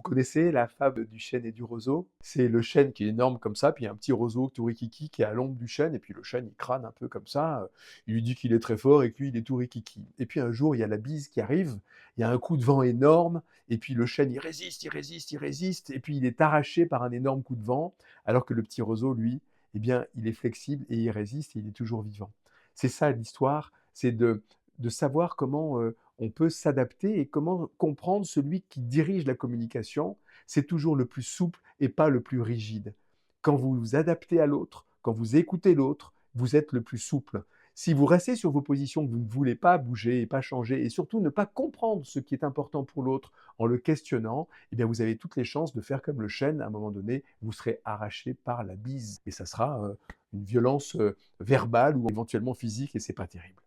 Vous connaissez la fable du chêne et du roseau? C'est le chêne qui est énorme comme ça, puis il y a un petit roseau tout rikiki qui est à l'ombre du chêne, et puis le chêne il crâne un peu comme ça, il lui dit qu'il est très fort et que lui il est tout rikiki. Et puis un jour il y a la bise qui arrive, il y a un coup de vent énorme, et puis le chêne il résiste, il résiste, il résiste, et puis il est arraché par un énorme coup de vent, alors que le petit roseau lui, eh bien il est flexible et il résiste et il est toujours vivant. C'est ça l'histoire, c'est de savoir comment on peut s'adapter et comment comprendre celui qui dirige la communication. C'est toujours le plus souple et pas le plus rigide. Quand vous vous adaptez à l'autre, quand vous écoutez l'autre, vous êtes le plus souple. Si vous restez sur vos positions, que vous ne voulez pas bouger et pas changer, et surtout ne pas comprendre ce qui est important pour l'autre en le questionnant, eh bien vous avez toutes les chances de faire comme le chêne, à un moment donné, vous serez arraché par la bise. Et ça sera une violence verbale ou éventuellement physique, et c'est pas terrible.